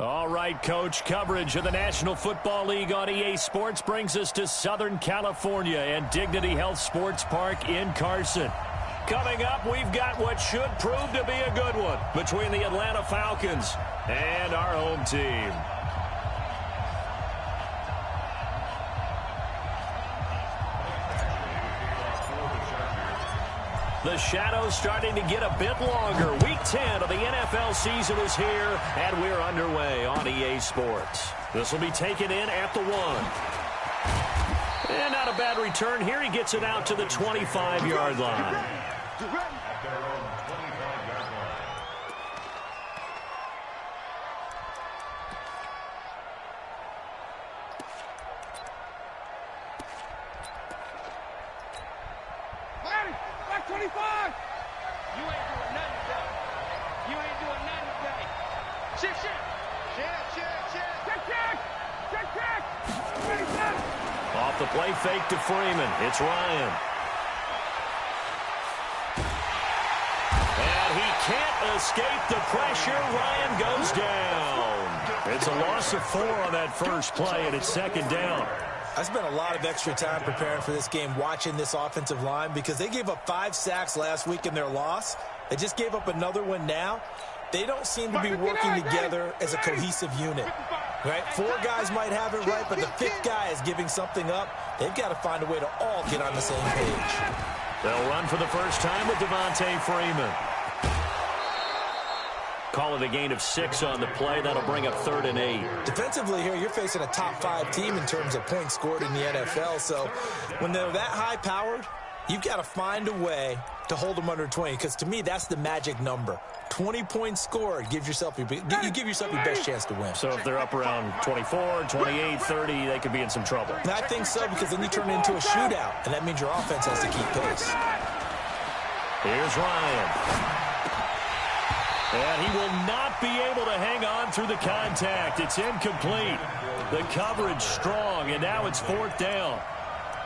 All right, Coach, coverage of the National Football League on EA Sports brings us to Southern California and Dignity Health Sports Park in Carson. Coming up, we've got what should prove to be a good one between the Atlanta Falcons and our home team. The shadow's starting to get a bit longer. Week 10 of the NFL season is here, and we're underway on EA Sports. This will be taken in at the 1. And not a bad return here. He gets it out to the 25-yard line. Off the play fake to Freeman. It's Ryan. And he can't escape the pressure. Ryan goes down. It's a loss of 4 on that first play, and it's second down. I spent a lot of extra time preparing for this game, watching this offensive line, because they gave up 5 sacks last week in their loss. They just gave up another one now. They don't seem to be working together as a cohesive unit. Right? 4 guys might have it right, but the 5th guy is giving something up. They've got to find a way to all get on the same page. They'll run for the first time with Devontae Freeman. Call it a gain of 6 on the play. That'll bring up 3rd and 8. Defensively here, you're facing a top 5 team in terms of points scored in the NFL. So when they're that high-powered, you've got to find a way to hold them under 20, because to me, that's the magic number. 20 points scored, you give yourself your best chance to win. So if they're up around 24, 28, 30, they could be in some trouble. And I think so, because then you turn it into a shootout, and that means your offense has to keep pace. Here's Ryan. And he will not be able to hang on through the contact. It's incomplete. The coverage strong, and now it's 4th down.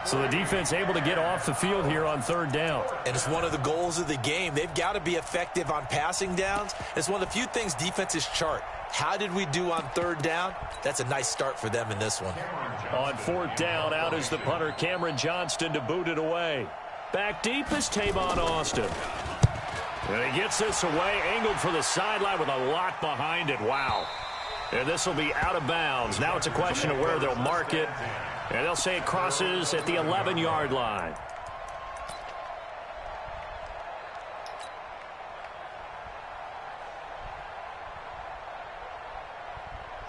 So the defense able to get off the field here on 3rd down. And it's one of the goals of the game. They've got to be effective on passing downs. It's one of the few things defenses chart. How did we do on 3rd down? That's a nice start for them in this one. On 4th down, out is the punter Cameron Johnston to boot it away. Back deep is Tavon Austin. And he gets this away, angled for the sideline with a lot behind it. Wow. And this will be out of bounds. Now it's a question of where they'll mark it. And they'll say it crosses at the 11-yard line.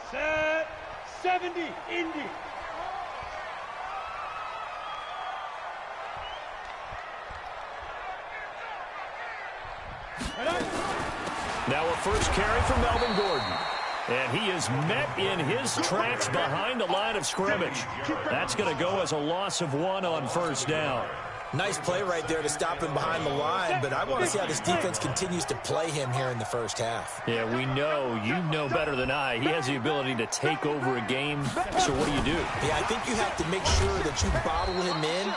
Set 70, Indy. Now a first carry from Melvin Gordon. And he is met in his tracks behind the line of scrimmage. That's going to go as a loss of 1 on 1st down. Nice play right there to stop him behind the line, but I want to see how this defense continues to play him here in the first half. Yeah, we know, you know better than I. He has the ability to take over a game, so what do? Yeah, I think you have to make sure that you bottle him in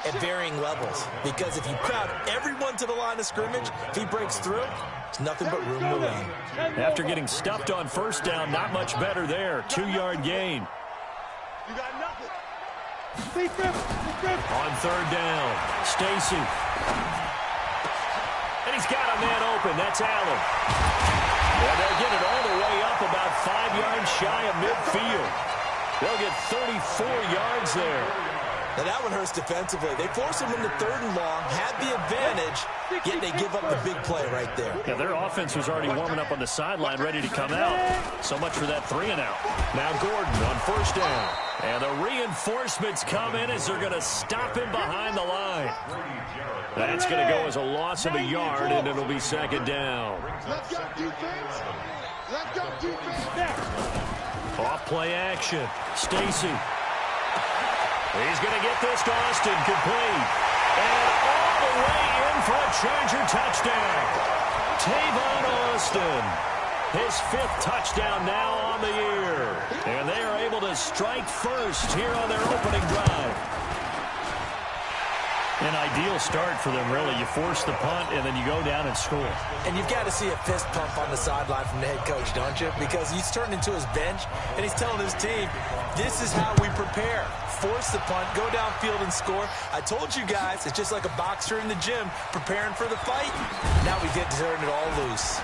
at varying levels, because if you crowd everyone to the line of scrimmage, if he breaks through, it's nothing but room to run. After getting stuffed on 1st down, not much better there. 2-yard gain. You got nothing. On third down, Stacy. And he's got a man open. That's Allen. And they'll get it all the way up about 5 yards shy of midfield. They'll get 34 yards there. Now that one hurts defensively. They force him into third and long, had the advantage, yet they give up the big play right there. Yeah, their offense was already warming up on the sideline, ready to come out. So much for that 3 and out. Now Gordon on first down. And the reinforcements come in as they're going to stop him behind the line. That's going to go as a loss of a yard, and it'll be second down. Let's go defense. Let's go defense. Off play action. Stacy. He's going to get this to Austin, complete. And all the way in for a Charger touchdown. Tavon Austin. His 5th touchdown now on the year. And they are able to strike first here on their opening drive. An ideal start for them, really. You force the punt, and then you go down and score. And you've got to see a fist pump on the sideline from the head coach, don't you? Because he's turned into his bench, and he's telling his team, this is how we prepare. Force the punt, go downfield and score. I told you guys, it's just like a boxer in the gym preparing for the fight. Now we get to turn it all loose.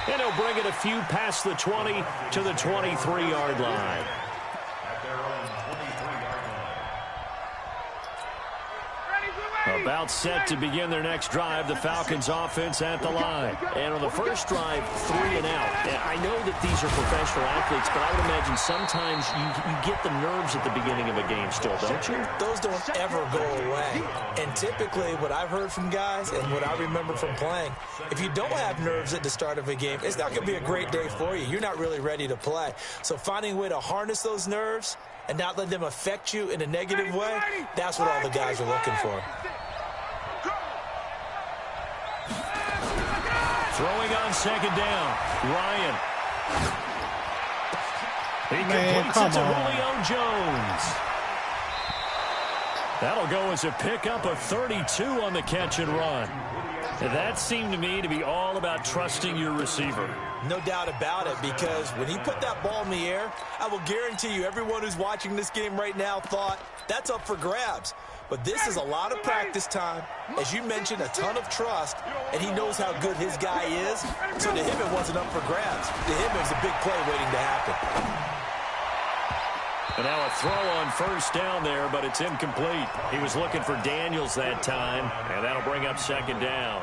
And he'll bring it a few past the 20 to the 23-yard line. About set to begin their next drive, the Falcons offense at the line. And on the first drive, 3 and out. I know that these are professional athletes, but I would imagine sometimes you get the nerves at the beginning of a game still, don't you? Those don't ever go away. And typically what I've heard from guys and what I remember from playing, if you don't have nerves at the start of a game, it's not going to be a great day for you. You're not really ready to play. So finding a way to harness those nerves and not let them affect you in a negative way, that's what all the guys are looking for. Throwing on second down, Ryan. He completes it to Julio Jones. That'll go as a pickup of 32 on the catch and run. And that seemed to me to be all about trusting your receiver. No doubt about it, because when he put that ball in the air, I will guarantee you everyone who's watching this game right now thought that's up for grabs. But this is a lot of practice time. As you mentioned, a ton of trust, and he knows how good his guy is. So to him, it wasn't up for grabs. To him, it was a big play waiting to happen. And now a throw on first down there, but it's incomplete. He was looking for Daniels that time, and that'll bring up second down.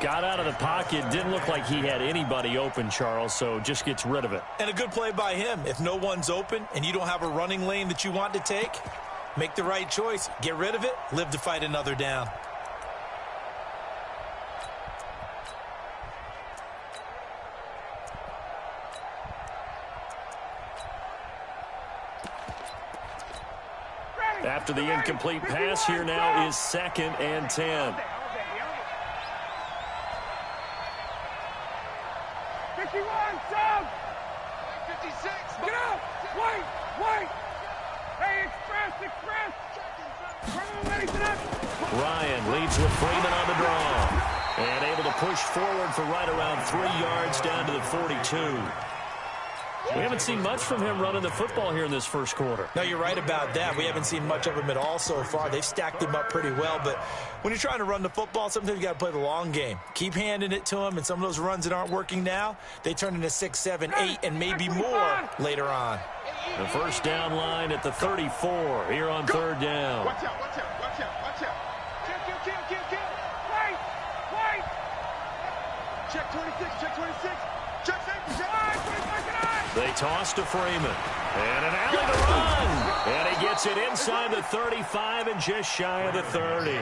Got out of the pocket. Didn't look like he had anybody open, Charles, so just gets rid of it. And a good play by him. If no one's open and you don't have a running lane that you want to take, make the right choice. Get rid of it. Live to fight another down. After the incomplete pass, here now is 2nd and 10. 51, Sam! 56! Get out! Wait! Hey, express! Ryan leads with Freeman on the draw. And able to push forward for right around 3 yards down to the 42. We haven't seen much from him running the football here in this first quarter. No, you're right about that. We haven't seen much of him at all so far. They've stacked him up pretty well, but when you're trying to run the football, sometimes you got to play the long game. Keep handing it to him, and some of those runs that aren't working now, they turn into 6, 7, 8, and maybe more later on. The first down line at the 34 here on third down. Watch out. Wait! Check 26. Check safety. They toss to Freeman. And an alley to run. And he gets it inside the 35 and just shy of the 30.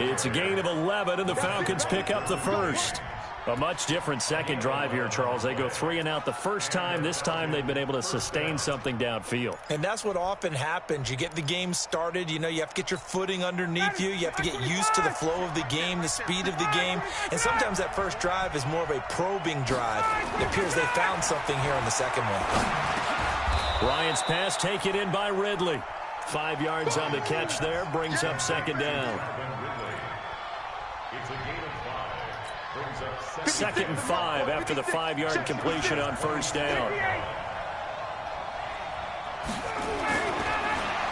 It's a gain of 11, and the Falcons pick up the first. A much different second drive here, Charles. They go 3 and out the first time. This time they've been able to sustain something downfield. And that's what often happens. You get the game started. You know, you have to get your footing underneath you. You have to get used to the flow of the game, the speed of the game. And sometimes that first drive is more of a probing drive. It appears they found something here in the second one. Ryan's pass taken in by Ridley. 5 yards on the catch there. Brings up second down. 2nd and 5 after the 5-yard completion on first down.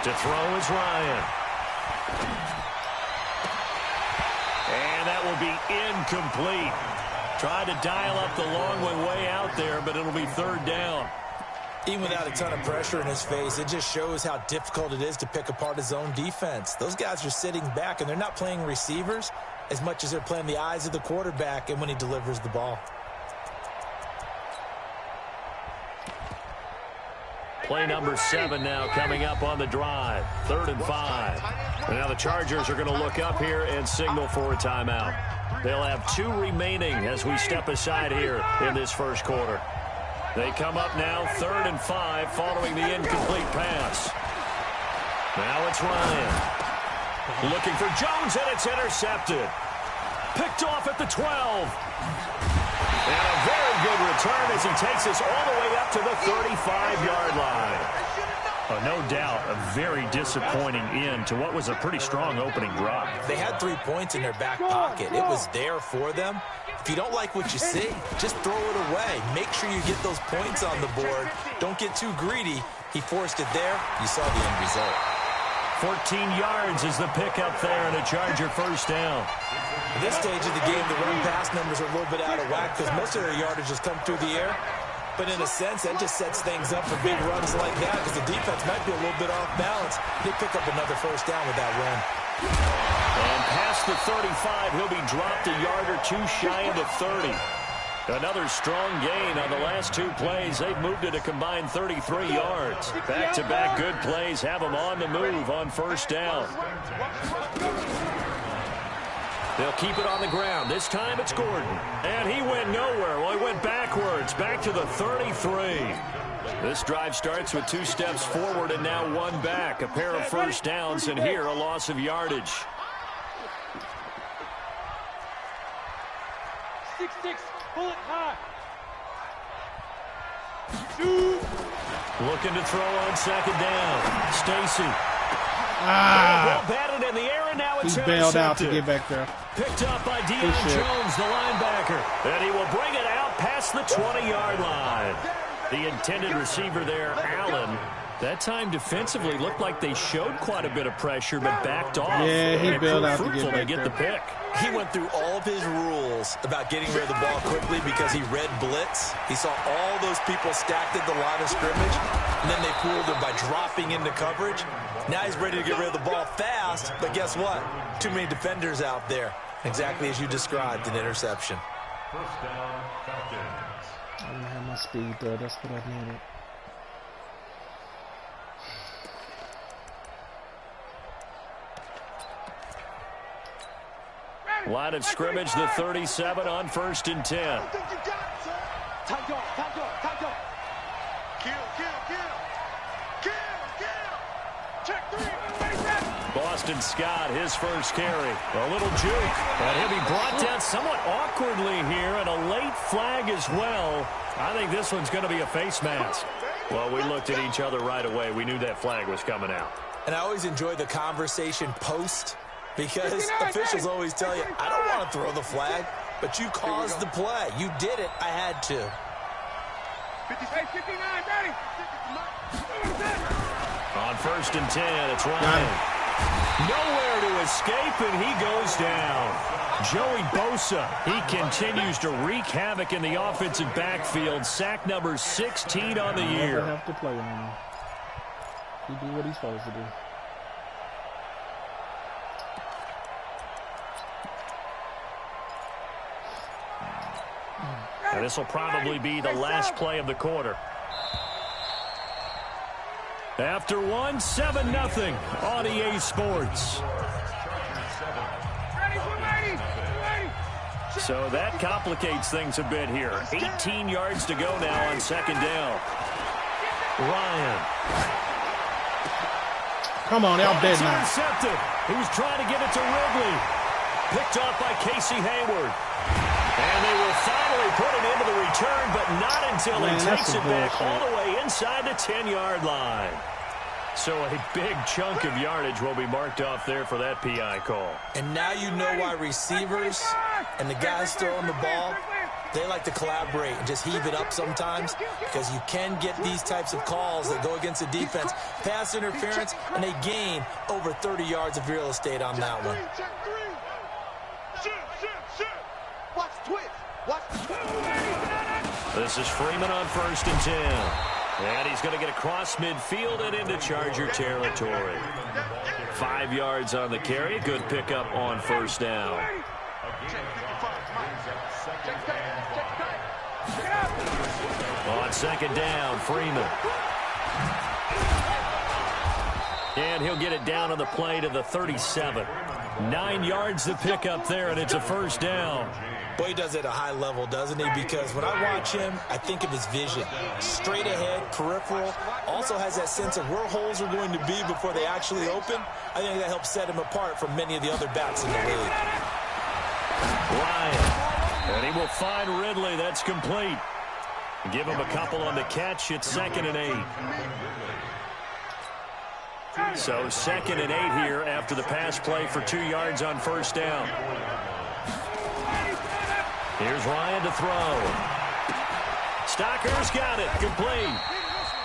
To throw is Ryan. And that will be incomplete. Tried to dial up the long way out there, but it'll be third down. Even without a ton of pressure in his face, it just shows how difficult it is to pick apart his own defense. Those guys are sitting back, and they're not playing receivers as much as they're playing the eyes of the quarterback and when he delivers the ball. Play number 7 now coming up on the drive. 3rd and 5. And now the Chargers are going to look up here and signal for a timeout. They'll have 2 remaining as we step aside here in this first quarter. They come up now 3rd and 5 following the incomplete pass. Now it's Ryan. Looking for Jones, and it's intercepted. Picked off at the 12. And a very good return as he takes us all the way up to the 35-yard line. Oh, no doubt a very disappointing end to what was a pretty strong opening drive. They had 3 points in their back pocket. It was there for them. If you don't like what you see, just throw it away. Make sure you get those points on the board. Don't get too greedy. He forced it there. You saw the end result. 14 yards is the pickup there and a Charger first down. At this stage of the game, the run-pass numbers are a little bit out of whack because most of their yardage has come through the air. But in a sense, that just sets things up for big runs like that because the defense might be a little bit off balance. They pick up another first down with that run. And past the 35, he'll be dropped a yard or 2 shy of the 30. Another strong gain on the last 2 plays. They've moved it a combined 33 yards. Back-to-back good plays have them on the move on first down. They'll keep it on the ground. This time it's Gordon. And he went nowhere. Well, he went backwards, back to the 33. This drive starts with 2 steps forward and now 1 back. A pair of first downs, and here a loss of yardage. 6-6, pull it high. Looking to throw on second down. Stacy. Ball batted in the air, and now it's he bailed out to get back there. Picked up by Deion Jones, the linebacker. And he will bring it out past the 20-yard line. The intended receiver there, Allen, that time defensively looked like they showed quite a bit of pressure but backed off. Yeah, he bailed out to get the pick. He went through all of his rules about getting rid of the ball quickly because he read blitz. He saw all those people stacked at the line of scrimmage, and then they fooled him by dropping into coverage. Now he's ready to get rid of the ball fast, but guess what? Too many defenders out there. Exactly as you described, an interception. I didn't have my speed, though. That's what I needed. Line of scrimmage, the 37 on 1st and 10. Boston Scott, his first carry. A little juke. And he'll be brought down somewhat awkwardly here, and a late flag as well. I think this one's going to be a face mask. Well, we looked at each other right away. We knew that flag was coming out. And I always enjoy the conversation post, because officials always tell you, I don't want to throw the flag, but you caused the play. You did it. I had to. 59, ready. On 1st and 10, it's Ryan. Nowhere to escape, and he goes down. Joey Bosa, he continues to wreak havoc in the offensive backfield. Sack number 16 on the year. I have to play on him. He do what he's supposed to do. And this will probably be the last play of the quarter. After 7-0 on EA Sports. So that complicates things a bit here. 18 yards to go now on second down. Ryan. Come on, y'all dead now. Intercepted. He was trying to get it to Ridley. Picked off by Casey Hayward. And they will finally put it into the return, but not until he takes it back all the way inside the 10-yard line. So a big chunk of yardage will be marked off there for that PI call. And now you know why receivers and the guys throwing the ball, They like to collaborate and just heave it up sometimes because you can get these types of calls that go against the defense. Pass interference, and they gain over 30 yards of real estate on that one. Check three. Shoot. Watch twitch. This is Freeman on 1st and 10. And he's going to get across midfield and into Charger territory. 5 yards on the carry. Good pickup on 1st down. On 2nd down, Freeman. And he'll get it down on the play to the 37. 9 yards to pick up there, and it's a 1st down. Boy, he does it at a high level, doesn't he? Because when I watch him, I think of his vision. Straight ahead, peripheral. Also has that sense of where holes are going to be before they actually open. I think that helps set him apart from many of the other backs in the league. Ryan. And he will find Ridley. That's complete. Give him a couple on the catch. It's 2nd and 8. So 2nd and 8 here after the pass play for 2 yards on 1st down. Here's Ryan to throw. Stocker's got it. Complete.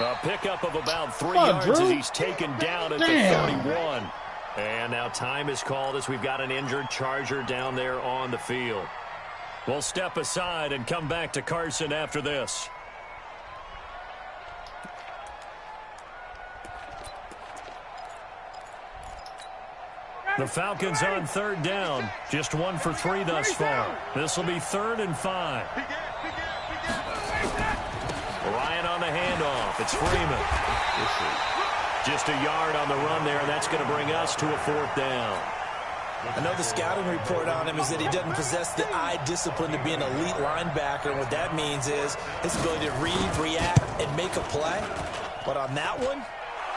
A pickup of about 3 yards as he's taken down at the 31. And now time is called as we've got an injured Charger down there on the field. We'll step aside and come back to Carson after this. The Falcons on 3rd down. Just 1 for 3 thus far. This will be 3rd and 5. Ryan on the handoff. It's Freeman. Just a yard on the run there. That's going to bring us to a 4th down. I know the scouting report on him is that he doesn't possess the eye discipline to be an elite linebacker. And what that means is his ability to read, react, and make a play. But on that one,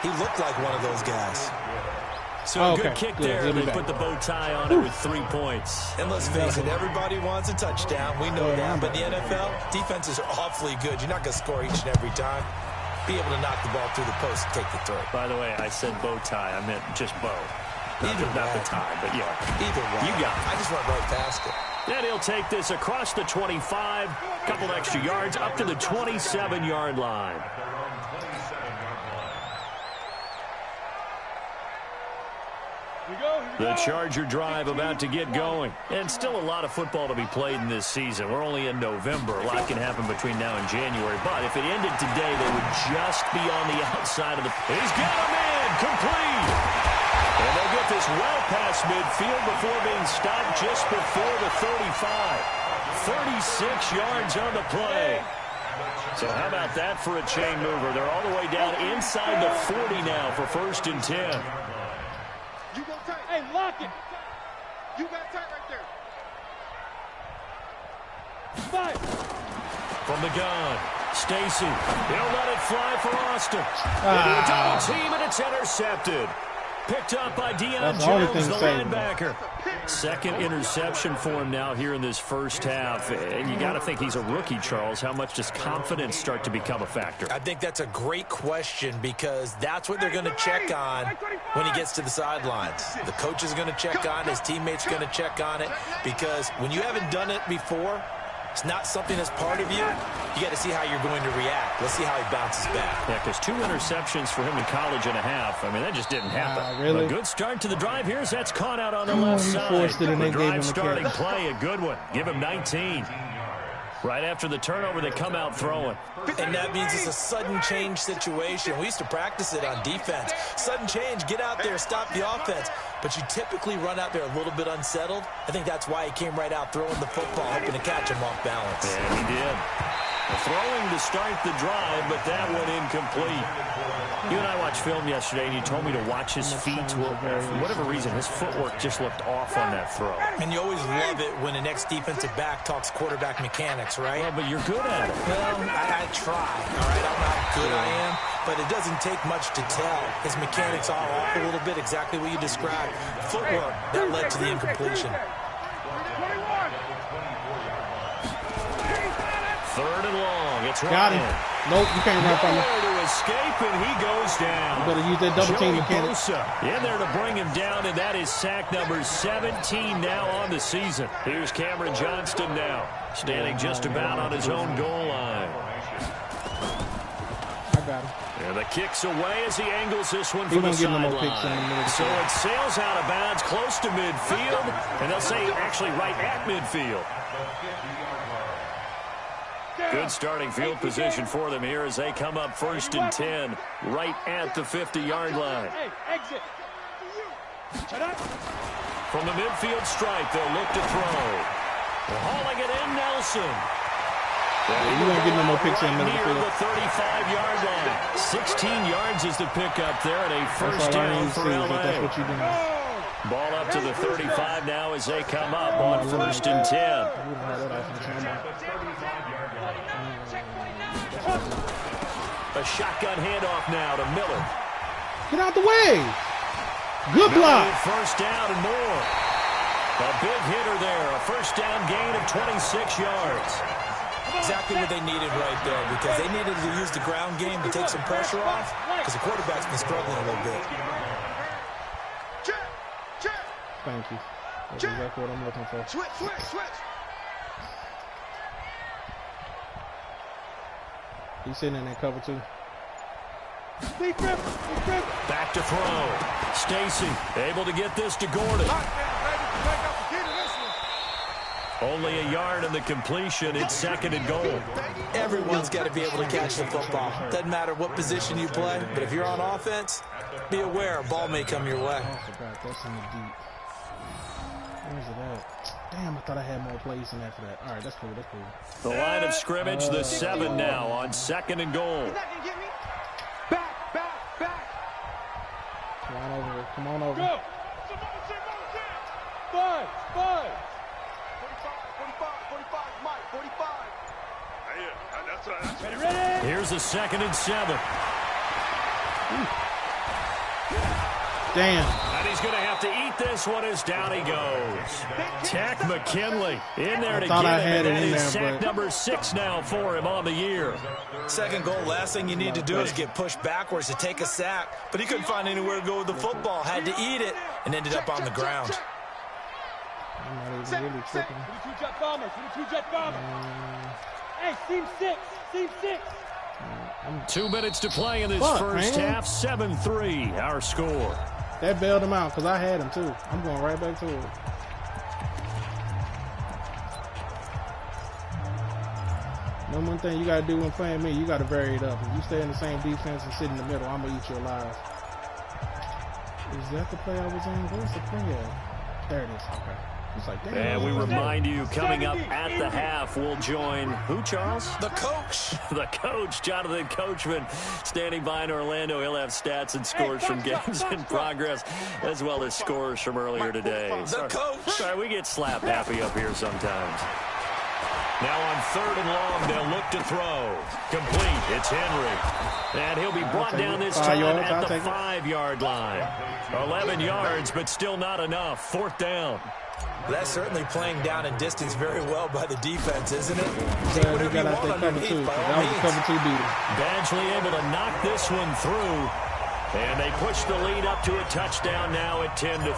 he looked like one of those guys. So a good kick there. They put the bow tie on it with 3 points. And let's face it, everybody wants a touchdown. We know that. But in the NFL, defenses are awfully good. You're not going to score each and every time. Be able to knock the ball through the post and take the throw. By the way, I said bow tie. I meant just bow. Not the tie, but yeah. Either way. You got it. I just went right past it. And he'll take this across the 25. Couple extra yards up to the 27-yard line. The Charger drive about to get going. And still a lot of football to be played in this season. We're only in November. A lot can happen between now and January. But if it ended today, they would just be on the outside of the... He's got him in! Complete! And they'll get this well past midfield before being stopped just before the 35. 36 yards on the play. So how about that for a chain mover? They're all the way down inside the 40 now for 1st and 10. You go tight. Hey, lock it. You got tight right there. Fight. From the gun, Stacy. He'll let it fly for Austin. Into a double team, and it's intercepted. Picked up by Deion Jones, the linebacker. 2nd interception for him now here in this 1st half. And you got to think he's a rookie, Charles. How much does confidence start to become a factor? I think that's a great question because that's what they're going to check on when he gets to the sidelines. The coach is going to check on it. His teammates are going to check on it because when you haven't done it before, it's not something that's part of you. You got to see how you're going to react. Let's see how he bounces back. Yeah, because 2 interceptions for him in college and a half. I mean, that just didn't happen. Really? A good start to the drive. Here's that's caught out on the left side. The drive starting play, a good one. Give him 19. Right after the turnover, they come out throwing. And that means it's a sudden change situation. We used to practice it on defense. Sudden change, get out there, stop the offense. But you typically run out there a little bit unsettled. I think that's why he came right out throwing the football, hoping to catch him off balance. Yeah, he did. Throwing to start the drive, but that one incomplete. You and I watched film yesterday, and you told me to watch his feet. Well, for whatever reason, his footwork just looked off on that throw. And you always love it when the next defensive back talks quarterback mechanics, right? Well, but you're good at it. Well, I try, all right? I'm not good, I am. But it doesn't take much to tell. His mechanics are off a little bit, exactly what you described. Footwork, that led to the incompletion. 3rd and long. It's got him. Nope, you can't run from him. To escape, and he goes down. You better use that double team mechanic. In there to bring him down, and that is sack number 17 now on the season. Here's Cameron Johnston now, standing just about on his own goal line. I got him. And the kick's away as he angles this one He for the won't get no more sideline. picks in the middle. So it sails out of bounds close to midfield, and they'll say actually right at midfield. Good starting field position for them here as they come up 1st and 10 right at the 50-yard line. From the midfield stripe, they'll look to throw. Hauling it in, Nelson. You won't get no more picks in the middle. Near the 35-yard line. 16 yards is the pickup there at a first down for LA. That's what you're doing. Ball up to the 35 now as they come up on 1st and 10. A shotgun handoff now to Miller. Get out the way. Good block. First down and more. A big hitter there. A first down gain of 26 yards. Exactly what they needed right there, because they needed to use the ground game to take some pressure off, because the quarterback's been struggling a little bit. Thank you. That's exactly what I'm looking for. Switch. He's sitting in that cover too. Back to throw. Stacy able to get this to Gordon. Only a yard in the completion. It's 2nd and goal. Everyone's got to be able to catch the football. Doesn't matter what position you play, but if you're on offense, be aware a ball may come your way. I forgot. That's in the deep. Where's it at? Damn, I thought I had more plays than that for that. All right, that's cool. The line of scrimmage, the 7 now on 2nd and goal. Back. Come on over here. Come on over. Go. 5. 45, Mike, 45. Ready. Here's a 2nd and 7. Damn. And he's going to have to eat this one as down he goes. Tack McKinley in there to get him. That is sack number 6 now for him on the year. 2nd goal, last thing you need to do is get pushed backwards to take a sack, but he couldn't find anywhere to go with the football. Had to eat it and ended up on the ground. I'm not even really tripping. 22 jet bombers. Hey, team 6. 2 minutes to play in this first half. 7-3 our score. That bailed him out because I had him too. I'm going right back to it. Number one thing you got to do when playing me, you got to vary it up. If you stay in the same defense and sit in the middle, I'm going to eat you alive. Is that the play I was in? Where's the play at? There it is. Okay. It's like, damn. And we remind you, coming up at the half, we'll join who, Charles? The coach. The coach, Jonathan Coachman, standing by in Orlando. He'll have stats and scores from games in progress, as well as scores from earlier today. The coach. Sorry, we get slap happy up here sometimes. Now on 3rd and long, they'll look to throw. Complete. It's Henry. And he'll be brought down this time at the 5-yard line. 11 yards, but still not enough. 4th down. That's certainly playing down in distance very well by the defense, isn't it? Take Yeah, whatever you want underneath, by all means. Cover 2 beater. Badgley able to knock this one through. And they push the lead up to a touchdown now at 10-3.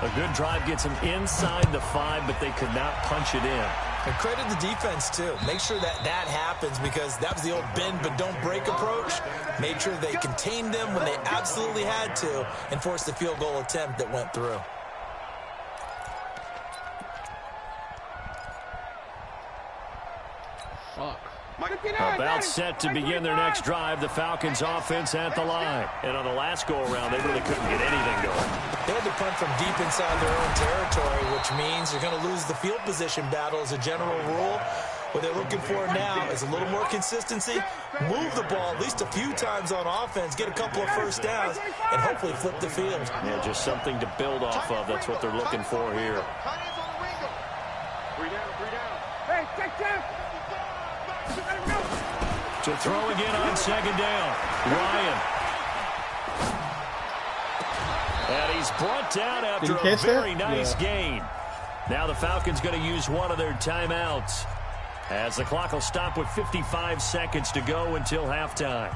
A good drive gets them inside the 5, but they could not punch it in. And credit the defense, too. Make sure that happens, because that was the old bend but don't break approach. Made sure they contained them when they absolutely had to and forced the field goal attempt that went through. Fuck. About set to begin their next drive, the Falcons offense at the line. And on the last go-around, they really couldn't get anything going. They had to punt from deep inside their own territory, which means they're going to lose the field position battle as a general rule. What they're looking for now is a little more consistency, move the ball at least a few times on offense, get a couple of first downs, and hopefully flip the field. Yeah, just something to build off of. That's what they're looking for here. 3 down. Hey, take down. To throw again on 2nd down. Ryan. And he's brought down after a very nice gain. Now the Falcons going to use one of their timeouts. as the clock will stop with 55 seconds to go until halftime.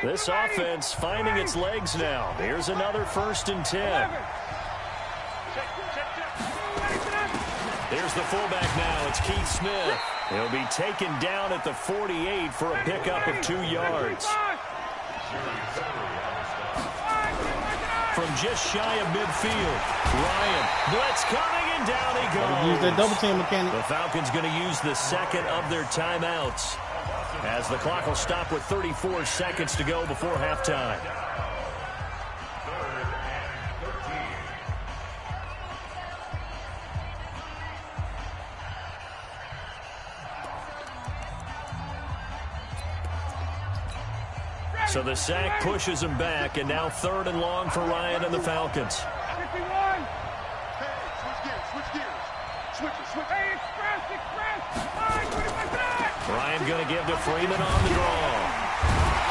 This offense finding its legs now. Here's another 1st and 10. Here's the fullback now. It's Keith Smith. He'll be taken down at the 48 for a pickup of 2 yards. From just shy of midfield, Ryan, blitz coming, and down he goes. Use that double team mechanic. The Falcons going to use the second of their timeouts, as the clock will stop with 34 seconds to go before halftime. So the sack pushes him back, and now 3rd and long for Ryan and the Falcons. 51. Hey, switch gears. Switch. Hey, express. Ryan going to give to Freeman on the draw.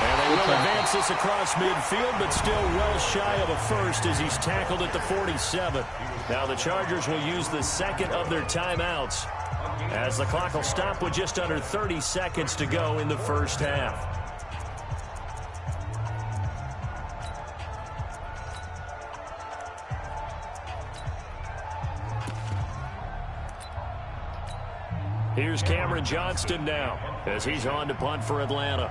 And they will advance this across midfield, but still well shy of a first as he's tackled at the 47. Now the Chargers will use the second of their timeouts, as the clock will stop with just under 30 seconds to go in the first half. Here's Cameron Johnston now, as he's on to punt for Atlanta.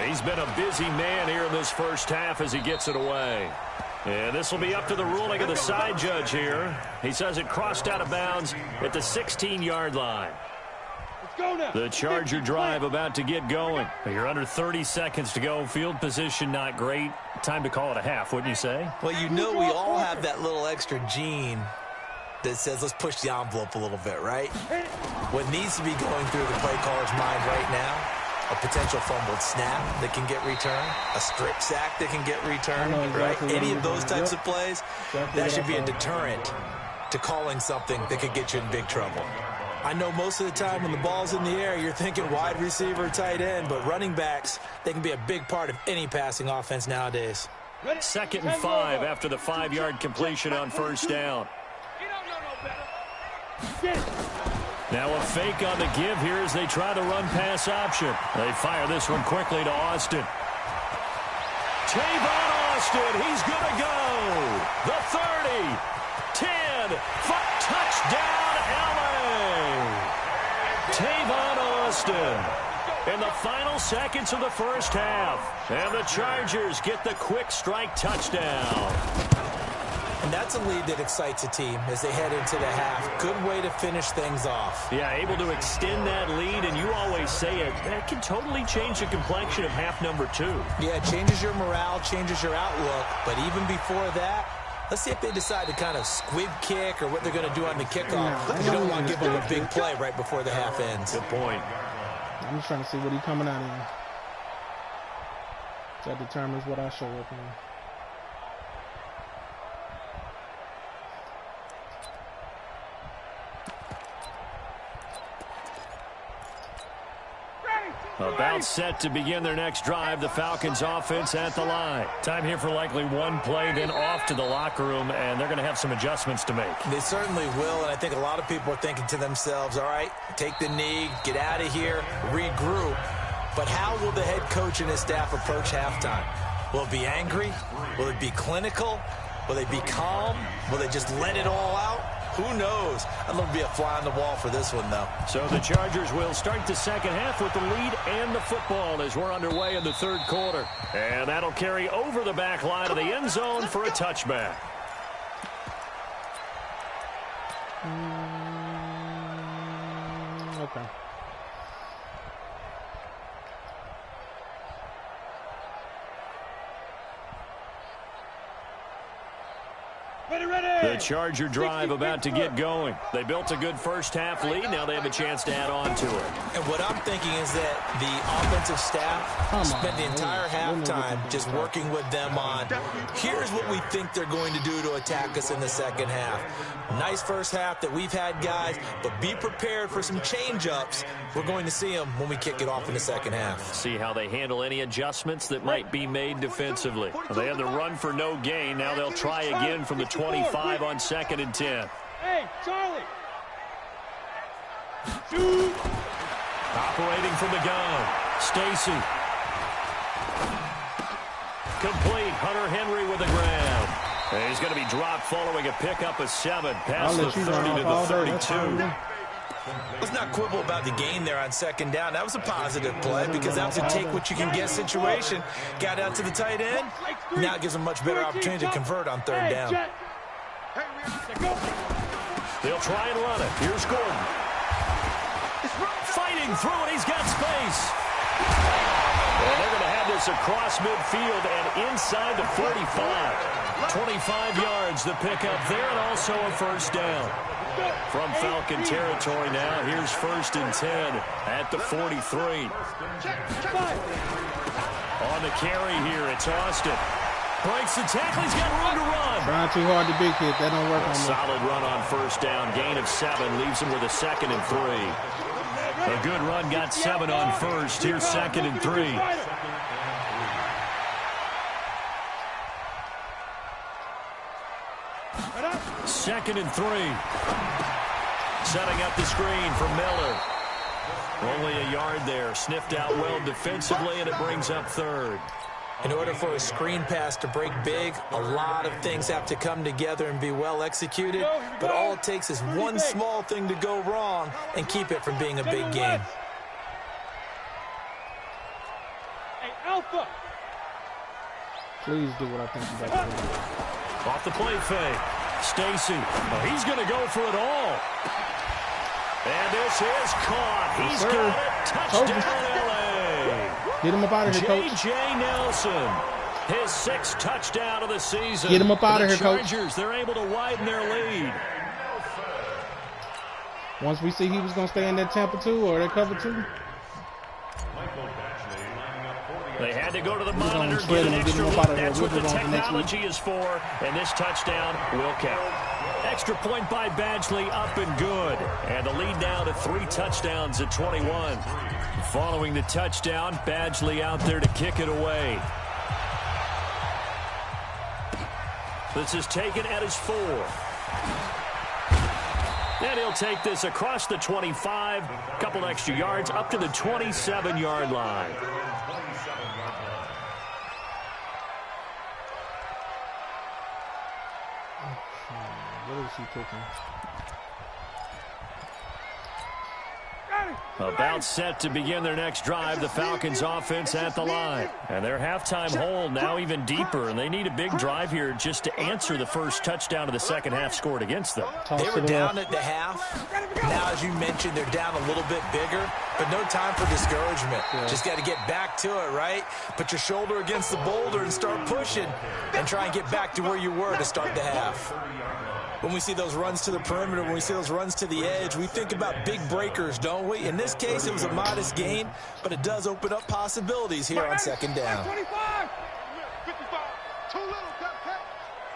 He's been a busy man here in this first half as he gets it away. And this will be up to the ruling of the side judge here. He says it crossed out of bounds at the 16-yard line. The Charger drive about to get going. You're under 30 seconds to go. Field position not great. Time to call it a half, wouldn't you say? Well, you know we all have that little extra gene that says let's push the envelope a little bit, right? What needs to be going through the play caller's mind right now, a potential fumbled snap that can get returned, a strip sack that can get returned, right? Any of those types of plays, that should be a deterrent to calling something that could get you in big trouble. I know most of the time when the ball's in the air, you're thinking wide receiver, tight end, but running backs, they can be a big part of any passing offense nowadays. 2nd and 5 after the 5-yard completion on 1st down. Now a fake on the give here as they try the run-pass option. They fire this one quickly to Austin. Tavon Austin, he's going to go. The 30, 10, touchdown, LA. Tavon Austin in the final seconds of the first half. And the Chargers get the quick strike touchdown. And that's a lead that excites a team as they head into the half. Good way to finish things off. Yeah, able to extend that lead, and you always say it, that can totally change the complexion of half number 2. Yeah, it changes your morale, changes your outlook. But even before that, let's see if they decide to kind of squib kick or what they're going to do on the kickoff. You don't want to give up a big play right before the half ends. Good point. I'm just trying to see what he's coming out in. That determines what I show up in. About set to begin their next drive, the Falcons offense at the line. Time here for likely one play, then off to the locker room, and they're going to have some adjustments to make. They certainly will, and I think a lot of people are thinking to themselves, all right, take the knee, get out of here, regroup. But how will the head coach and his staff approach halftime? Will it be angry? Will it be clinical? Will they be calm? Will they just let it all out? Who knows? I'd love to be a fly on the wall for this one, though. So the Chargers will start the second half with the lead and the football as we're underway in the third quarter. And that'll carry over the back line of the end zone for a touchback. Okay. The Charger drive about to get going. They built a good first-half lead. Now they have a chance to add on to it. And what I'm thinking is that the offensive staff spent the entire halftime just working with them on, here's what we think they're going to do to attack us in the second half. Nice first half that we've had, guys, but be prepared for some change-ups. We're going to see them when we kick it off in the second half. See how they handle any adjustments that might be made defensively. They had the run for no gain. Now they'll try again from the 25 on 2nd and 10. Hey, Charlie. Shoot. Operating from the gun. Stacy. Complete. Hunter Henry with the grab. And he's going to be dropped following a pickup of 7 past the 30 to the 32. Let's not quibble about the gain there on 2nd down. That was a positive play because that was a take-what-you-can-get situation. Got out to the tight end. Now it gives them a much better opportunity to convert on 3rd down. They'll try and run it. Here's Gordon. Fighting through it. He's got space. And they're going to have this across midfield and inside the 45. 25 yards the pickup there, and also a first down. From Falcon territory now, here's 1st and 10 at the 43. On the carry here, it's Austin. Breaks the tackle, he's got room to run. Trying too hard to big hit, that don't work on me. Solid run on 1st down, gain of 7, leaves him with a 2nd and 3. A good run, got 7 on 1st, here's 2nd and 3. Second and 3. Setting up the screen for Miller. Only a yard there. Sniffed out well defensively, and it brings up 3rd. In order for a screen pass to break big, a lot of things have to come together and be well executed. But all it takes is one small thing to go wrong and keep it from being a big game. Hey, Alpha. Please do what I think you got to do. Off the play fake. Stacy. Oh, he's going to go for it all. And this is caught. He's got it. Touchdown, L.A. Get him up out of here, Coach. J.J. Nelson. His 6th touchdown of the season. Get him up out of here, Coach. The Chargers, they're able to widen their lead. Once we see he was going to stay in that Tampa 2 or that cover 2. They had to go to the monitor, get an extra look. That's what the technology is for, and this touchdown will count. Extra point by Badgley, up and good. And the lead now to 3 touchdowns at 21. Following the touchdown, Badgley out there to kick it away. This is taken at his 4. And he'll take this across the 25, a couple extra yards, up to the 27-yard line. What is he cooking? About set to begin their next drive, the Falcons offense at the line. And their halftime hole now even deeper, and they need a big drive here just to answer the first touchdown of the second half scored against them. They were down at the half. Now, as you mentioned, they're down a little bit bigger, but no time for discouragement. Just got to get back to it, right? Put your shoulder against the boulder and start pushing and try and get back to where you were to start the half. When we see those runs to the perimeter, when we see those runs to the edge, we think about big breakers, don't we? In this case, it was a modest gain, but it does open up possibilities here on 2nd down. 25. 55. Too little,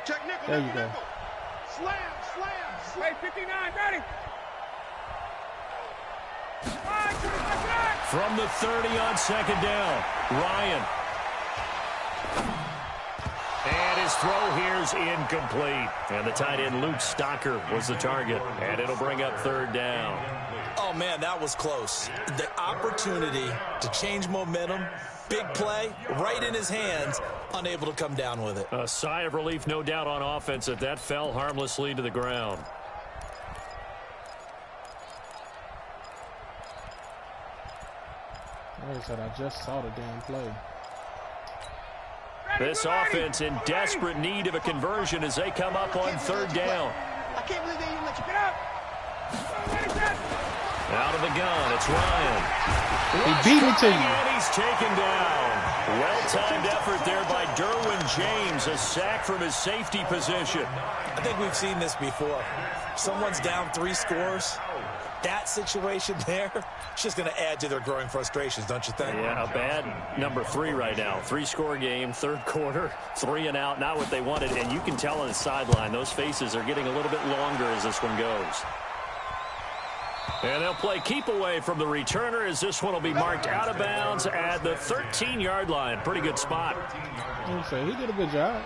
check nickel. There you go. Slam. Wait, 59, ready. From the 30 on 2nd down, Ryan. And his throw here's incomplete. And the tight end, Luke Stocker, was the target. And it'll bring up 3rd down. Oh, man, that was close. The opportunity to change momentum, big play, right in his hands, unable to come down with it. A sigh of relief, no doubt, on offense if that fell harmlessly to the ground. Like I said, I just saw the damn play. This offense in desperate need of a conversion as they come up on 3rd down. I can't believe they even let you get out. Out of the gun, it's Ryan. He beat me to you. And he's taken down. Well-timed effort there by Derwin James, a sack from his safety position. I think we've seen this before. Someone's down 3 scores. That situation there, it's just going to add to their growing frustrations, don't you think? Yeah, a bad number 3 right now. 3-score game, third quarter, 3 and out, not what they wanted. And you can tell on the sideline, those faces are getting a little bit longer as this one goes. And they'll play keep away from the returner as this one will be marked out of bounds at the 13-yard line. Pretty good spot. So he did a good job.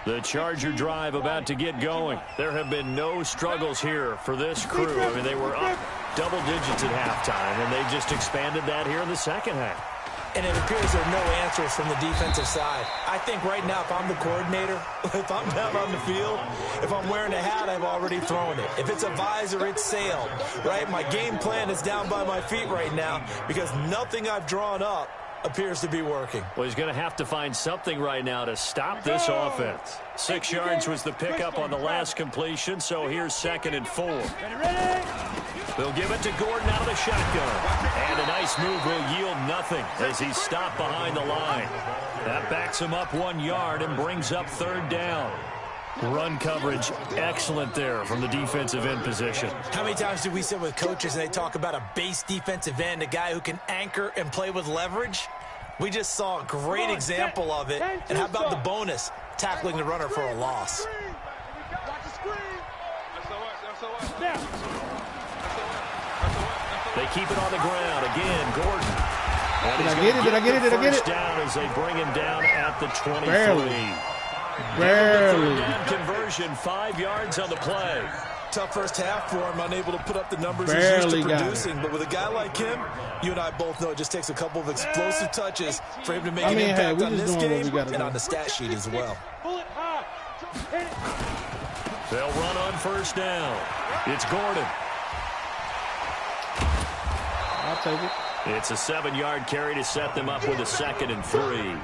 The Charger drive about to get going. There have been no struggles here for this crew. I mean, they were up double digits at halftime, and they just expanded that here in the second half. And it appears there are no answers from the defensive side. I think right now, if I'm the coordinator, if I'm down on the field, if I'm wearing a hat, I've already thrown it. If it's a visor, it's sailed, right? My game plan is down by my feet right now because nothing I've drawn up appears to be working. Well, he's going to have to find something right now to stop this offense. 6 yards was the pickup on the last completion, so here's 2nd and 4. They'll give it to Gordon out of the shotgun. And a nice move will yield nothing as he's stopped behind the line. That backs him up 1 yard and brings up 3rd down. Run coverage excellent there from the defensive end position. How many times do we sit with coaches and they talk about a base defensive end, a guy who can anchor and play with leverage? We just saw a great example of it. And how about the bonus, tackling the runner for a loss? They keep it on the ground. Again, Gordon. Did I get it? Did I get it? Did I get it? Down as they bring him down at the 23. Barely. Down conversion, 5 yards on the play. Tough first half for him, unable to put up the numbers he's Barely used to got producing. it. But with a guy like him, you and I both know it just takes a couple of explosive touches for him to make an impact on this game and on the stat sheet as well. They'll run on 1st down. It's Gordon. I'll take it. It's a 7-yard carry to set them up with a 2nd and 3.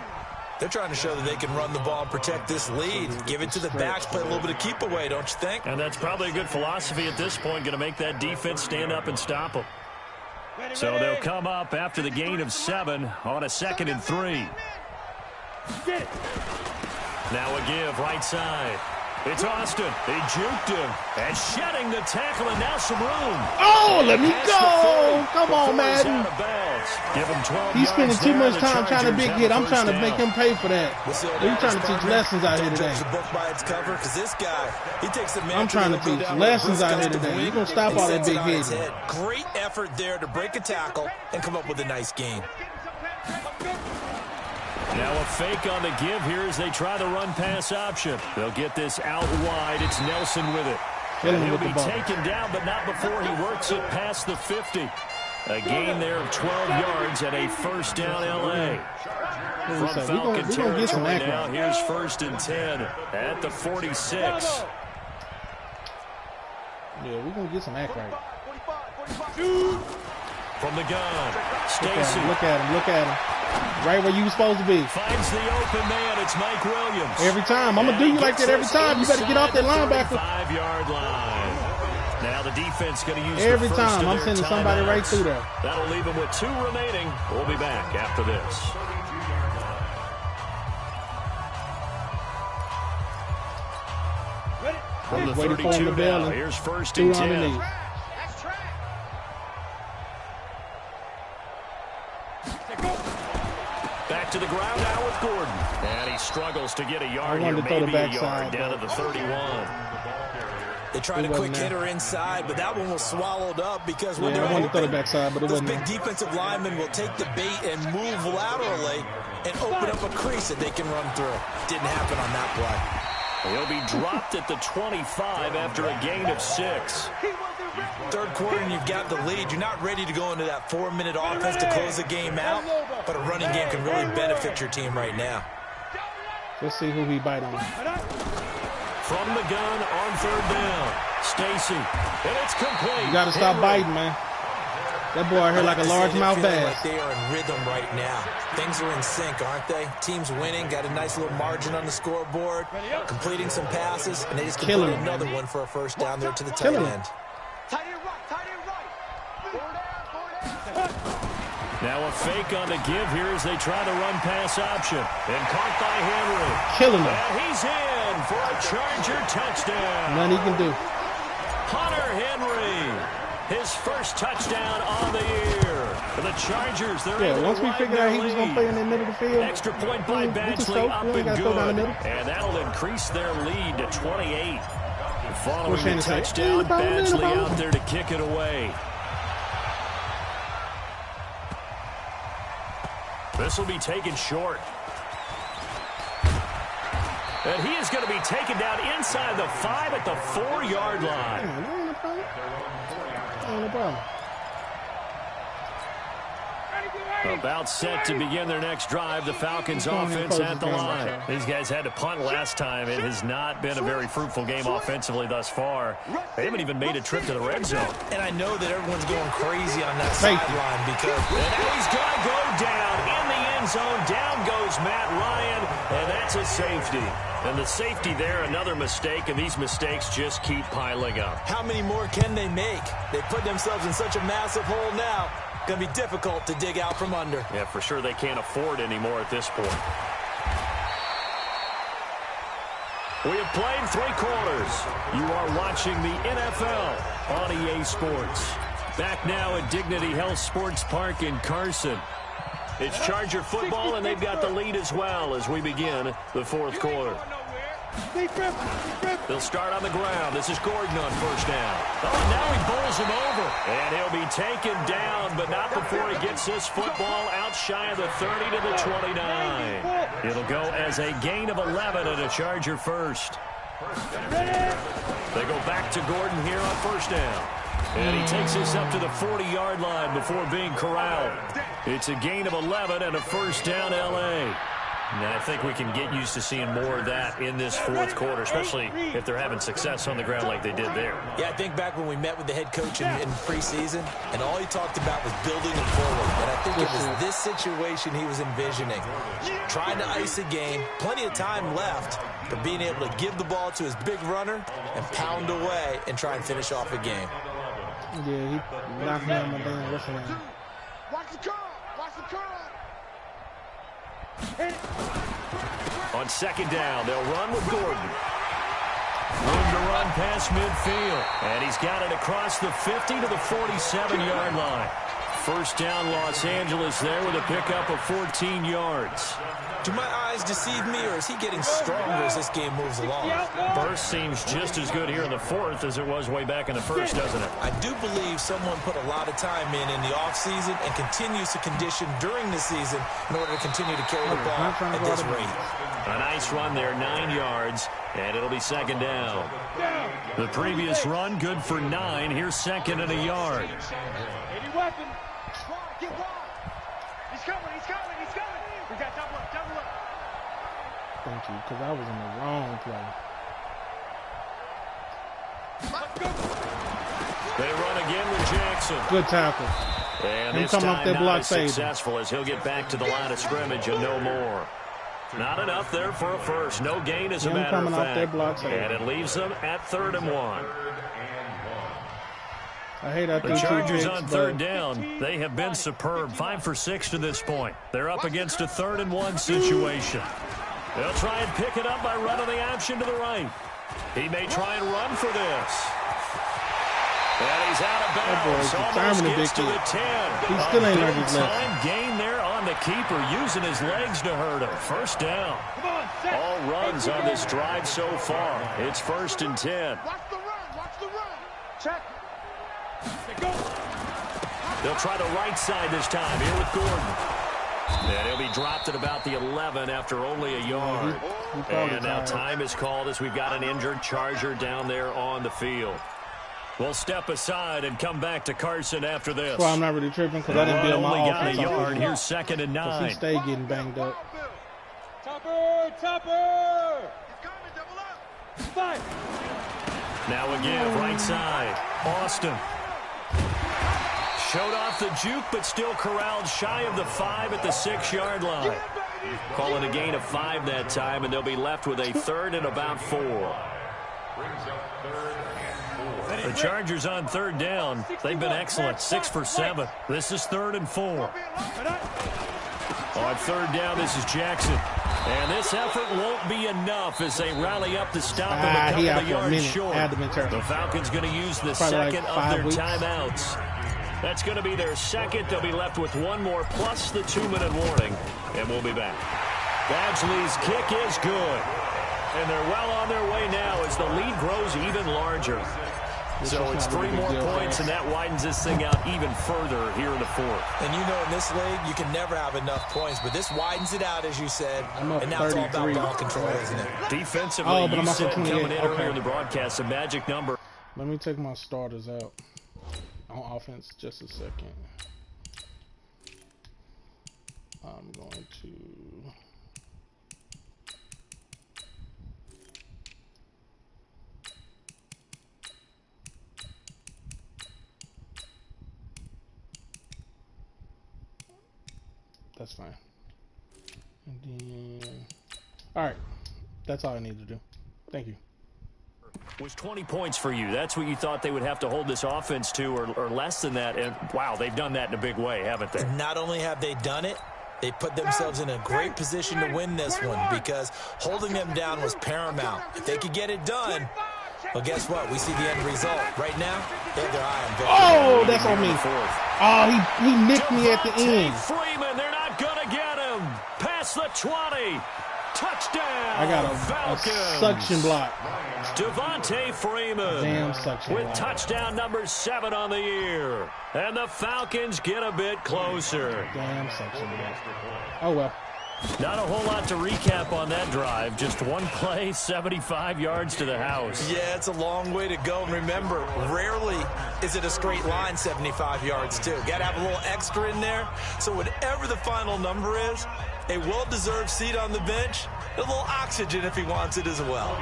They're trying to show that they can run the ball and protect this lead. Give it to the backs, play a little bit of keep away, don't you think? And that's probably a good philosophy at this point, going to make that defense stand up and stop them. So they'll come up after the gain of 7 on a 2nd and 3. Now a give right side. It's Austin. He juked him. And shedding the tackle, and now some room. Oh, let me go. Come on, Madden. Give him 12 He's spending too much time trying to big hit. I'm trying to down. make him pay for that. He's trying to teach lessons out here today. I'm trying to teach lessons out here today. You're going to stop all that big hitting. Great effort there to break a tackle and come up with a nice gain. Now a fake on the give here as they try the run-pass option. They'll get this out wide. It's Nelson with it. And he'll be taken down, but not before he works it past the 50. A gain there of 12 yards and a 1st down L.A. From Falcon territory now, here's 1st and 10 at the 46. Yeah, we're going to get some act right. From the gun, Stacy. Look at him. Look at him. Right where you were supposed to be. Finds the open man. It's Mike Williams. Every time. I'm going to do you like that every time. You better get off that linebacker. 5-yard line. Now the defense going to use every the first time. I'm sending somebody right through there. That'll leave them with 2 remaining. We'll be back after this. From the 32 now, here's 1st and 10. Back to the ground now with Gordon. And he struggles to get a yard here, maybe a yard down to the 31. They tried a quick hitter inside, but that one was swallowed up because when I wanted to throw the backside, but it those wasn't. Big defensive linemen will take the bait and move laterally and open up a crease that they can run through. Didn't happen on that play. He'll be dropped at the 25 after a gain of 6. Third quarter and you've got the lead. You're not ready to go into that 4-minute offense to close the game out, but a running game can really benefit your team right now. Let's see who he bite on. From the gun on 3rd down, Stacy, and it's complete. You got to stop biting, man. That boy out here like a largemouth bass. Like they are in rhythm right now. Things are in sync, aren't they? Team's winning, got a nice little margin on the scoreboard, completing some passes, and they just completed another one for a 1st down there to the tight end. Now a fake on the give here as they try the run-pass option. And caught by Henry. Killing him. And he's in for a Charger touchdown. Nothing he can do. Hunter Henry, his first touchdown on the year. For the Chargers, they're able Once to we widen figured out their he was going to lead. play in the middle of the field. Extra point by Batchley up and good. And that'll increase their lead to 28. Following the touchdown, Batchley out there to kick it away. This will be taken short. And he is going to be taken down inside the 5 at the 4-yard line. No problem. About set to begin their next drive. The Falcons offense at the line. These guys had to punt last time. It has not been a very fruitful game offensively thus far. They haven't even made a trip to the red zone. And I know that everyone's going crazy on that sideline because... And now he's going to go down in the end zone. Down goes Matt Ryan, and that's a safety. And the safety there, another mistake, and these mistakes just keep piling up. How many more can they make? They put themselves in such a massive hole now. Going to be difficult to dig out from under. Yeah, for sure they can't afford anymore at this point. We have played 3 quarters. You are watching the NFL on EA Sports. Back now at Dignity Health Sports Park in Carson. It's Charger football, and they've got the lead as well as we begin the 4th quarter. They'll start on the ground. This is Gordon on first down. Oh, and now he bowls him over. And he'll be taken down, but not before he gets this football out shy of the 30 to the 29. It'll go as a gain of 11 and a Charger first. They go back to Gordon here on first down. And he takes this up to the 40-yard line before being corralled. It's a gain of 11 and a first down L.A. Now, I think we can get used to seeing more of that in this 4th quarter, especially if they're having success on the ground like they did there. Yeah, I think back when we met with the head coach in preseason, and all he talked about was building them forward. And I think it was this situation he was envisioning. Trying to ice a game, plenty of time left, but being able to give the ball to his big runner and pound away and try and finish off a game. Yeah, he knocked me on my damn wrestling. Watch the curl. Watch the curl. On second down, they'll run with Gordon. Room to run past midfield. And he's got it across the 50 to the 47-yard line. First down, Los Angeles there with a pickup of 14 yards. Do my eyes deceive me, or is he getting stronger as this game moves along? Burst seems just as good here in the 4th as it was way back in the 1st, doesn't it? I do believe someone put a lot of time in the offseason and continues to condition during the season in order to continue to carry the ball at this rate. A nice run there, 9 yards, and it'll be second down. The previous run, good for 9. Here's second and a yard. Any weapon. Get wide. He's coming, he's coming, he's coming. We got double up, double up. Thank you, because I was in the wrong play. They run again with Jackson. Good tackle. And Him this coming time off that not block as save. successful as he'll get back to the line of scrimmage and no more. Not enough there for a first. No gain as a Him matter of coming off that fact. block save. And it leaves them at 3rd and 1. I hate I The Chargers on 3rd down. They have been superb. 5 for 6 to this point. They're up against a 3rd and 1 situation. They'll try and pick it up by running the option to the right. He may try and run for this. And he's out of bounds. Almost gets to the 10. He still ain't learned his lesson. Time gain there on the keeper, using his legs to hurt him. First down. All runs on this drive so far. It's 1st and 10. Watch the run. Watch the run. Check. They'll try the right side this time here with Gordon. And he'll be dropped at about the 11 after only a yard. And now time is called as we've got an injured Charger down there on the field. We'll step aside and come back to Carson after this. Well, I'm not really tripping because I didn't build my only got offense. a yard. Here's 2nd and 9. He stayed getting banged up. Topper, topper. He's coming. Double up. Five. Now again, right side. Austin. Showed off the juke, but still corralled shy of the 5 at the 6-yard line. Call it a gain of 5 that time, and they'll be left with a 3rd and about 4. The Chargers on third down. They've been excellent, 6 for 7. This is 3rd and 4. On third down, this is Jackson. And this effort won't be enough as they rally up to stop him a couple of yards short. The Falcons going to use the second of their timeouts. That's going to be their second. They'll be left with one more plus the 2-minute warning. And we'll be back. Badgley's kick is good. And they're well on their way now as the lead grows even larger. So it's 3 more points, and that widens this thing out even further here in the 4th. And you know, in this league, you can never have enough points, but this widens it out, as you said. And now it's all about ball control, isn't it? Defensively, you said coming in earlier in the broadcast, a magic number. Let me take my starters out on offense just a second. I'm going to... That's fine. And then, all right, that's all I need to do. Thank you. Was 20 points for you. That's what you thought they would have to hold this offense to, or less than that. And wow, they've done that in a big way, haven't they? Not only have they done it, they put themselves in a great position to win this one because holding them down was paramount. If they could get it done, well, guess what? We see the end result. Right now, they have their eye on victory. Oh, that's on me. Oh, he nicked me at the end. Freeman, they're not going to get him. Past the 20. Touchdown. I got a suction block. Devontae Freeman. Damn suction with block. touchdown number 7 on the year. And the Falcons get a bit closer. Damn suction block. Oh, well. Not a whole lot to recap on that drive. Just one play, 75 yards to the house. Yeah, it's a long way to go. And remember, rarely is it a straight line 75 yards, too. Got to have a little extra in there. So whatever the final number is, a well-deserved seat on the bench, a little oxygen if he wants it as well.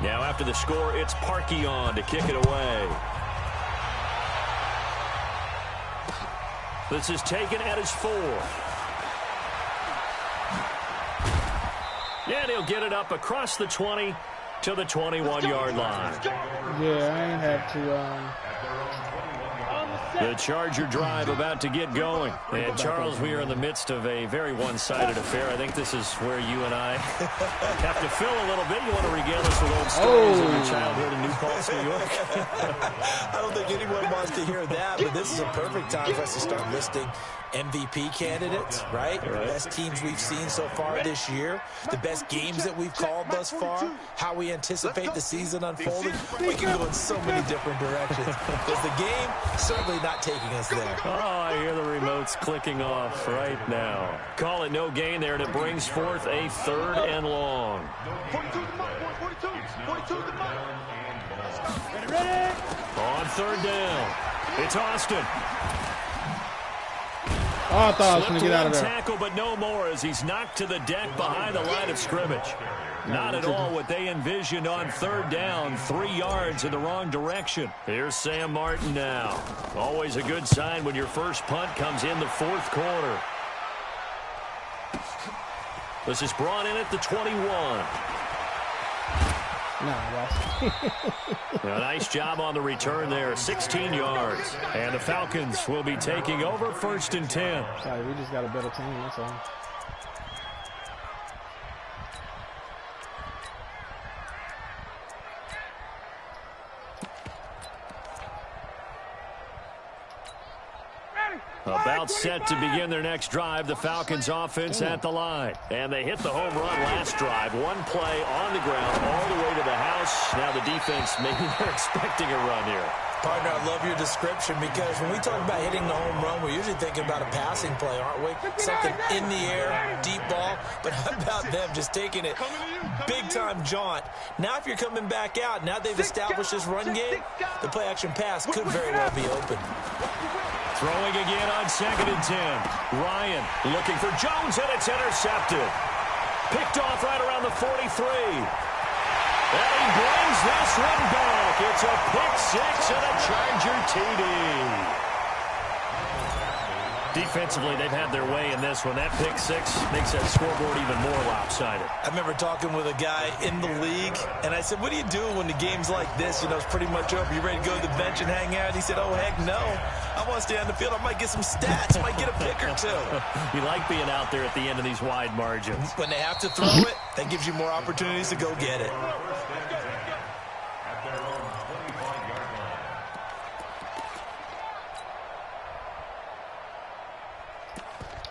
Now after the score, it's Parkey on to kick it away. This is taken at his 4. And he'll get it up across the 20 to the 21-yard line. Yeah, I ain't have to... The Charger drive about to get going. And, Charles, we are in the midst of a very one-sided affair. I think this is where you and I have to fill a little bit. You want to regale us with old stories of your childhood in New Paltz, New York? I don't think anyone wants to hear that, but this is a perfect time for us to start listing MVP candidates, right? The best teams we've seen so far this year, the best games that we've called thus far, how we anticipate the season unfolding. We can go in so many different directions. Because the game certainly not taking us there. Oh, I hear the remotes clicking off right now. Call it no gain there, and it brings forth a 3rd and long. 42 the mark, 42 the mark. Ready? On 3rd down, it's Austin. Oh, I thought I was going to get out of there. Tackle, but no more as he's knocked to the deck behind the line of scrimmage. Not at all what they envisioned on 3rd down. 3 yards in the wrong direction. Here's Sam Martin now. Always a good sign when your first punt comes in the 4th quarter. This is brought in at the 21. A nice job on the return there. 16 yards. And the Falcons will be taking over 1st and 10. Sorry, we just got a better team, that's all. About set to begin their next drive, the Falcons offense at the line. And they hit the home run last drive. One play on the ground all the way to the house. Now the defense, maybe they're expecting a run here. Partner, I love your description because when we talk about hitting the home run, we're usually thinking about a passing play, aren't we? Something in the air, deep ball. But how about them just taking it big-time jaunt? Now if you're coming back out, now they've established this run game, the play-action pass could very well be open. Throwing again on 2nd and 10. Ryan looking for Jones, and it's intercepted. Picked off right around the 43. And he brings this one back. It's a pick 6 and a Charger TD. Defensively, they've had their way in this one. That pick six makes that scoreboard even more lopsided. I remember talking with a guy in the league, and I said, what do you do when the game's like this? You know, it's pretty much over. You ready to go to the bench and hang out? He said, oh, heck no. I want to stay on the field. I might get some stats. I might get a pick or two. You like being out there at the end of these wide margins. When they have to throw it, that gives you more opportunities to go get it.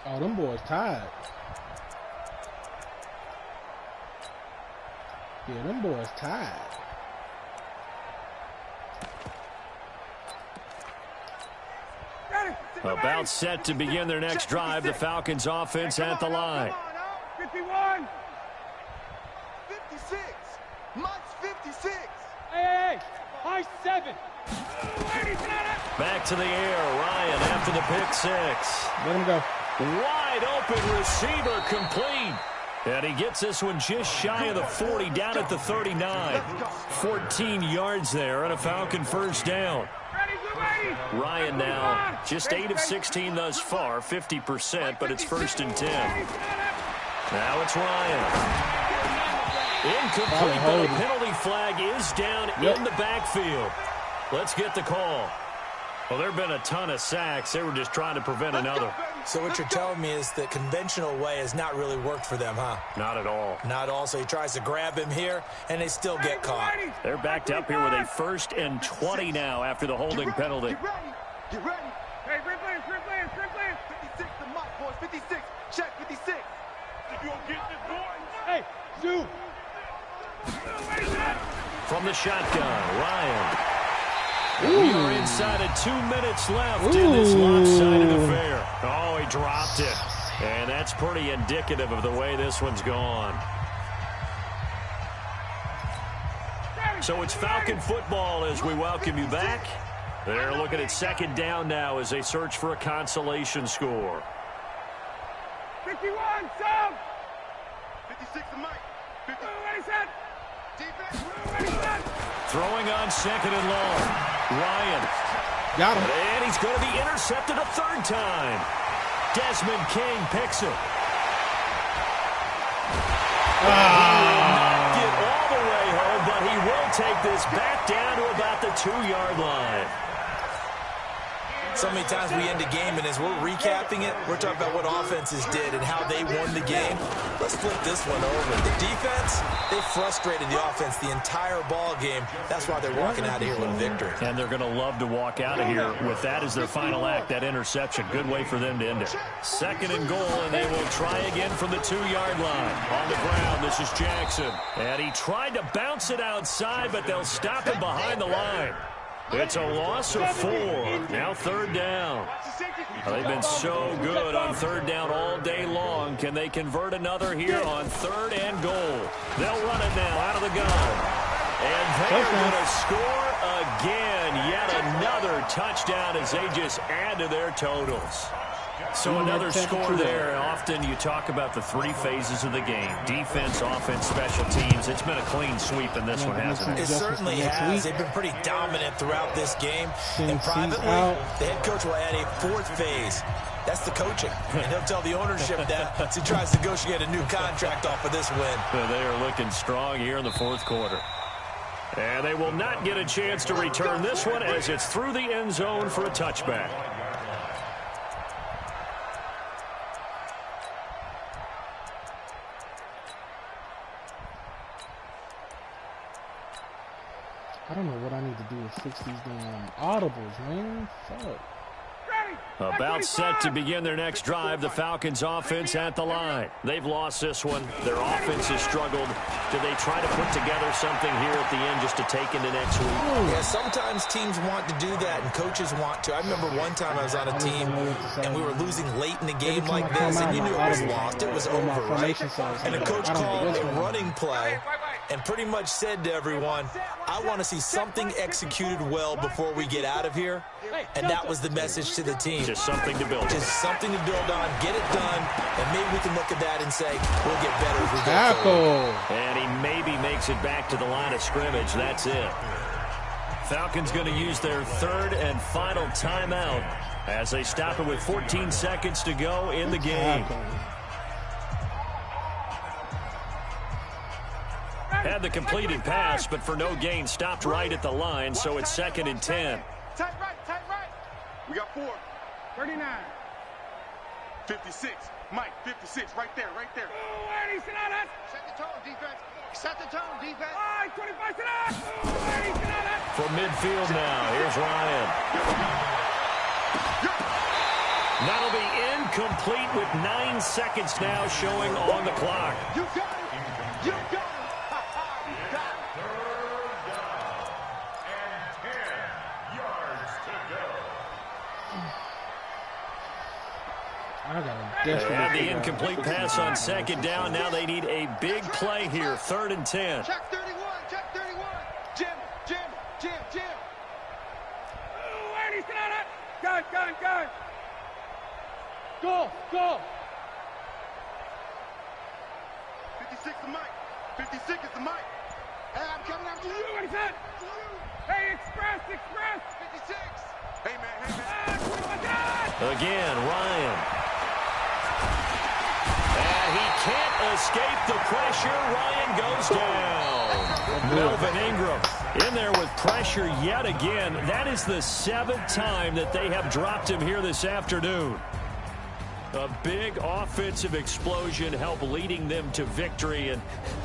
Oh, them boys tired. Yeah, them boys tired. About set to begin their next drive, the Falcons offense at the line. 51. 56. Mike's 56. Hey, high 7. Back to the air, Ryan after the pick six. Let him go. Wide open receiver complete. And he gets this one just shy of the 40, down at the 39. 14 yards there and a Falcon first down. Ryan now just 8 of 16 thus far, 50%, but it's 1st and 10. Now it's Ryan. Incomplete, but a penalty flag is down in the backfield. Let's get the call. Well, there have been a ton of sacks. They were just trying to prevent another. So what you're telling me is the conventional way has not really worked for them, huh? Not at all. Not all. So he tries to grab him here, and they still get caught. They're backed up here with a 1st and 20 now after the holding penalty. Get ready. Get ready. Hey, free players. 56 to Mike, boys. 56. Check 56. If you don't get this, boy. Hey, zoom. From the shotgun, Ryan. We are inside of 2 minutes left in this lopsided affair. Oh, he dropped it. And that's pretty indicative of the way this one's gone. So it's Falcon football as we welcome you back. They're looking at 2nd down now as they search for a consolation score. 51, Sam. 56 to Mike. 50. Ready, set. Defense. Ready, set. Throwing on 2nd and long. Ryan. Got him. And he's going to be intercepted a 3rd time. Desmond King picks it. He will not get all the way home, but he will take this back down to about the 2-yard line. So many times we end a game, and as we're recapping it, we're talking about what offenses did and how they won the game. Let's flip this one over. The defense, they frustrated the offense the entire ball game. That's why they're walking out of here with a victory. And they're going to love to walk out of here with that as their final act, that interception. Good way for them to end it. 2nd and goal, and they will try again from the 2-yard line. On the ground, this is Jackson. And he tried to bounce it outside, but they'll stop him behind the line. It's a loss of 4. Now 3rd down. They've been so good on 3rd down all day long. Can they convert another here on 3rd and goal? They'll run it now out of the gun. And they're going to score again. Yet another touchdown as they just add to their totals. So another score there. Often you talk about the 3 phases of the game. Defense, offense, special teams. It's been a clean sweep in this one, hasn't it? It certainly has. They've been pretty dominant throughout this game. And privately, the head coach will add a 4th phase. That's the coaching. And he'll tell the ownership that as he tries to negotiate a new contract off of this win. They are looking strong here in the 4th quarter. And they will not get a chance to return this one as it's through the end zone for a touchback. I don't know what I need to do to fix these damn audibles, man. Fuck. About set to begin their next drive, the Falcons offense at the line. They've lost this one. Their offense has struggled. Do they try to put together something here at the end just to take into next week? Yeah, sometimes teams want to do that and coaches want to. I remember one time I was on a team and we were losing late in the game like this and you knew it was lost. It was over, right? And the coach called a running play and pretty much said to everyone, I want to see something executed well before we get out of here. And that was the message to the team. Just something to build on. Just something to build on, get it done, and maybe we can look at that and say, we'll get better as we go forward. And he maybe makes it back to the line of scrimmage. That's it. Falcons going to use their 3rd and final timeout as they stop it with 14 seconds to go in the game. Had the completed pass, but for no gain, stopped right at the line, so it's 2nd and 10. Tight right, tight right. We got 4. 39. 56. Mike, 56. Right there, right there. Set the tone, defense. Set the tone, defense. 25, sit out. From midfield now, here's Ryan. That'll be incomplete with 9 seconds now showing on the clock. You got it. You got it. They had the incomplete pass on 2nd down. Now they need a big play here. 3rd and 10. Check 31. Check 31. Jim. Go. 56 to Mike. 56 is the Mike. Hey, I'm coming after you. What is that? Hey, express. 56. Hey, man. Again, Ryan. And he can't escape the pressure. Ryan goes down. Melvin Ingram in there with pressure yet again. That is the 7th time that they have dropped him here this afternoon. A big offensive explosion helped leading them to victory. And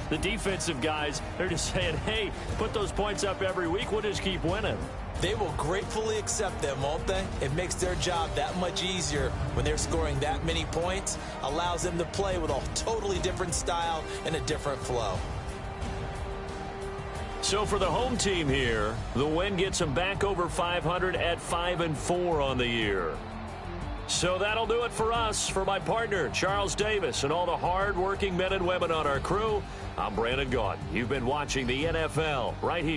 the defensive guys, they're just saying, hey, put those points up every week. We'll just keep winning. They will gratefully accept them, won't they? It makes their job that much easier when they're scoring that many points. Allows them to play with a totally different style and a different flow. So for the home team here, the win gets them back over 500 at 5-4 on the year. So that'll do it for us. For my partner, Charles Davis, and all the hard-working men and women on our crew, I'm Brandon Gaudin. You've been watching the NFL right here.